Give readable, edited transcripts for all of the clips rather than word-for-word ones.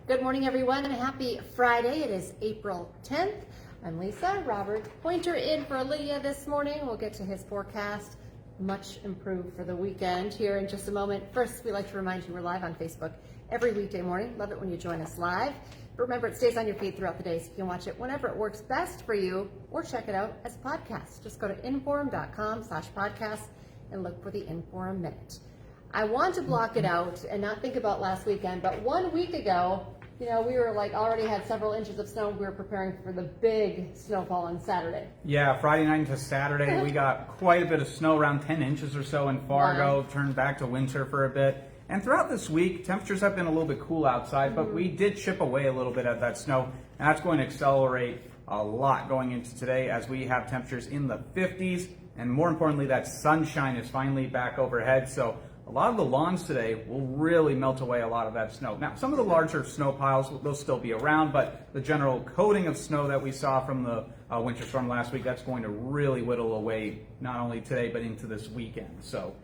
Good morning, everyone, and happy Friday. It is April 10th. I'm Lisa. Robert Poynter in for Lydia this morning. We'll get to his forecast. Much improved for the weekend here in just a moment. First, we'd like to remind you we're live on Facebook every weekday morning. Love it when you join us live. But remember, it stays on your feed throughout the day, so you can watch it whenever it works best for you or check it out as a podcast. Just go to inforum.com/podcast and look for the Inforum Minute. I want to block it out and not think about last weekend, but 1 week ago, we were already had several inches of snow. We were preparing for the big snowfall on Saturday. Yeah, Friday night into Saturday, we got quite a bit of snow, around 10 inches or so in Fargo, turned back to winter for a bit. And throughout this week, temperatures have been a little bit cool outside, but we did chip away a little bit at that snow. And that's going to accelerate a lot going into today as we have temperatures in the 50s. And more importantly, that sunshine is finally back overhead. So a lot of the lawns today will really melt away a lot of that snow. Now, some of the larger snow piles, they'll still be around, but the general coating of snow that we saw from the winter storm last week, that's going to really whittle away not only today, but into this weekend. So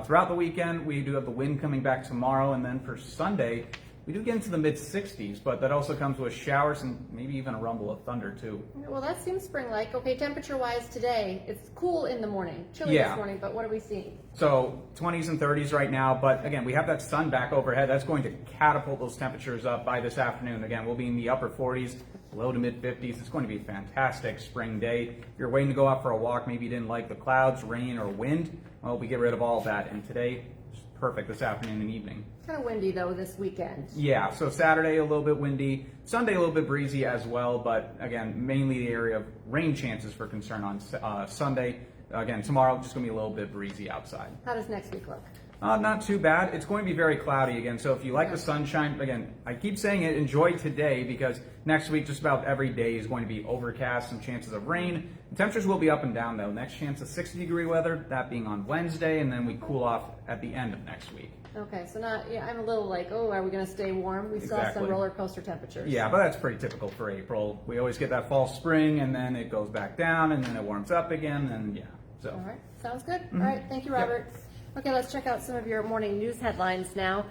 throughout the weekend, we do have the wind coming back tomorrow, and then for Sunday, we do get into the mid-60s, but that also comes with showers and maybe even a rumble of thunder, too. Well, that seems spring-like. Okay, temperature-wise today, it's cool in the morning, chilly this morning, but what are we seeing? So 20s and 30s right now, but again, we have that sun back overhead. That's going to catapult those temperatures up by this afternoon. Again, we'll be in the upper 40s, low to mid-50s. It's going to be a fantastic spring day. If you're waiting to go out for a walk, maybe you didn't like the clouds, rain, or wind, well, we get rid of all of that. And today, it's perfect this afternoon and evening. Kind of windy, though, this weekend. Yeah, so Saturday a little bit windy, Sunday a little bit breezy as well, but again, mainly the area of rain chances for concern on Sunday. Again, tomorrow just going to be a little bit breezy outside. How does next week look? Not too bad. It's going to be very cloudy again, so if you like the sunshine, again, I keep saying it, enjoy today, because next week just about every day is going to be overcast, some chances of rain. The temperatures will be up and down, though. Next chance of 60-degree weather, that being on Wednesday, and then we cool off at the end of next week. Okay, so I'm a little are we going to stay warm? We saw some roller coaster temperatures. Yeah, but that's pretty typical for April. We always get that fall spring, and then it goes back down, and then it warms up again, and yeah. So. All right, sounds good. All right, thank you, Robert. Yep. Okay, let's check out some of your morning news headlines now.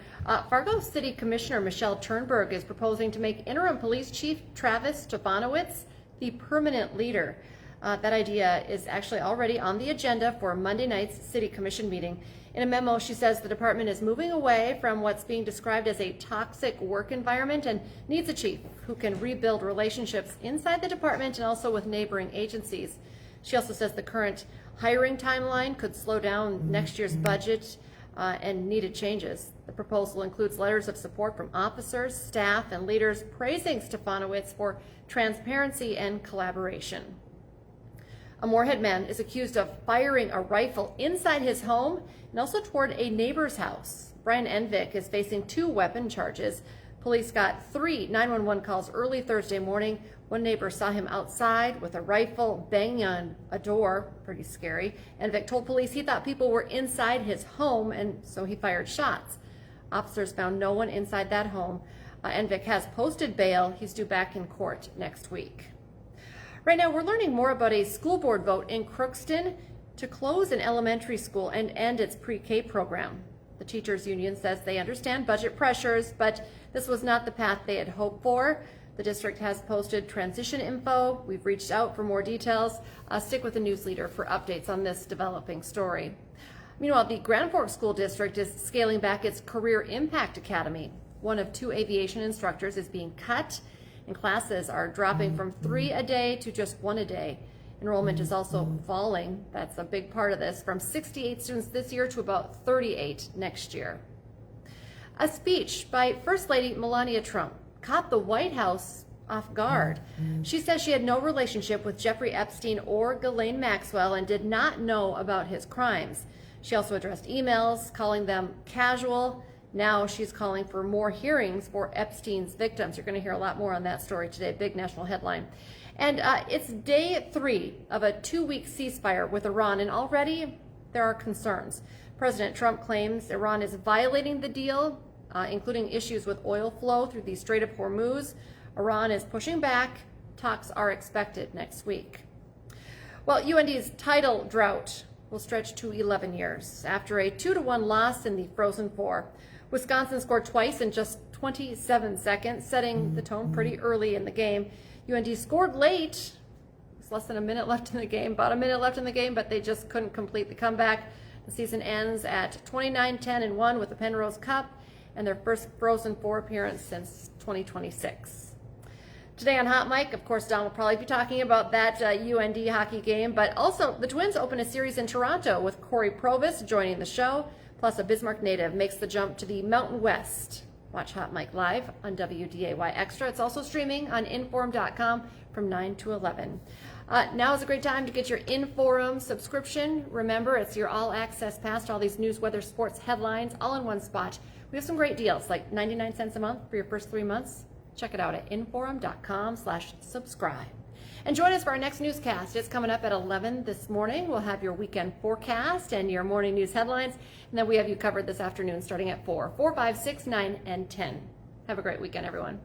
Fargo City Commissioner Michelle Turnberg is proposing to make interim police chief Travis Stefanowicz the permanent leader. That idea is actually already on the agenda for Monday night's City Commission meeting. In a memo, she says the department is moving away from what's being described as a toxic work environment and needs a chief who can rebuild relationships inside the department and also with neighboring agencies. She also says the current hiring timeline could slow down next year's budget and needed changes. The proposal includes letters of support from officers, staff, and leaders praising Stefanowicz for transparency and collaboration. A Moorhead man is accused of firing a rifle inside his home and also toward a neighbor's house. Brian Envik is facing 2 weapon charges. Police got 3 911 calls early Thursday morning. One neighbor saw him outside with a rifle banging on a door, pretty scary. Envik told police he thought people were inside his home, and so he fired shots. Officers found no one inside that home. Envik has posted bail. He's due back in court next week. Right now, we're learning more about a school board vote in Crookston to close an elementary school and end its pre-K program. The teachers union says they understand budget pressures, but this was not the path they had hoped for. The district has posted transition info. We've reached out for more details. Stick with the news leader for updates on this developing story. Meanwhile, the Grand Forks School District is scaling back its Career Impact Academy. One of 2 aviation instructors is being cut, and classes are dropping from 3 a day to just 1 a day. Enrollment is also falling. That's a big part of this, from 68 students this year to about 38 next year. A speech by First Lady Melania Trump caught the White House off guard. She says she had no relationship with Jeffrey Epstein or Ghislaine Maxwell and did not know about his crimes. She also addressed emails, calling them casual. Now she's calling for more hearings for Epstein's victims. You're going to hear a lot more on that story today, big national headline. And it's day 3 of a 2-week ceasefire with Iran, and already there are concerns. President Trump claims Iran is violating the deal, including issues with oil flow through the Strait of Hormuz. Iran is pushing back. Talks are expected next week. Well, UND's title drought will stretch to 11 years after a 2-1 loss in the Frozen Four. Wisconsin scored twice in just 27 seconds, setting the tone pretty early in the game. UND scored late. There's less than a minute left in the game, about a minute left in the game, but they just couldn't complete the comeback. The season ends at 29-10-1 with the Penrose Cup and their first Frozen Four appearance since 2026. Today on Hot Mic, of course, Don will probably be talking about that UND hockey game, but also the Twins open a series in Toronto with Corey Provis joining the show, plus a Bismarck native makes the jump to the Mountain West. Watch Hot Mic live on WDAY Extra. It's also streaming on Inforum.com from 9 to 11. Now is a great time to get your Inforum subscription. Remember, it's your all-access pass to all these news, weather, sports, headlines, all in one spot. We have some great deals, like 99 cents a month for your first 3 months. Check it out at inforum.com/subscribe. And join us for our next newscast. It's coming up at 11 this morning. We'll have your weekend forecast and your morning news headlines. And then we have you covered this afternoon starting at 4, 5, 6, 9, and 10. Have a great weekend, everyone.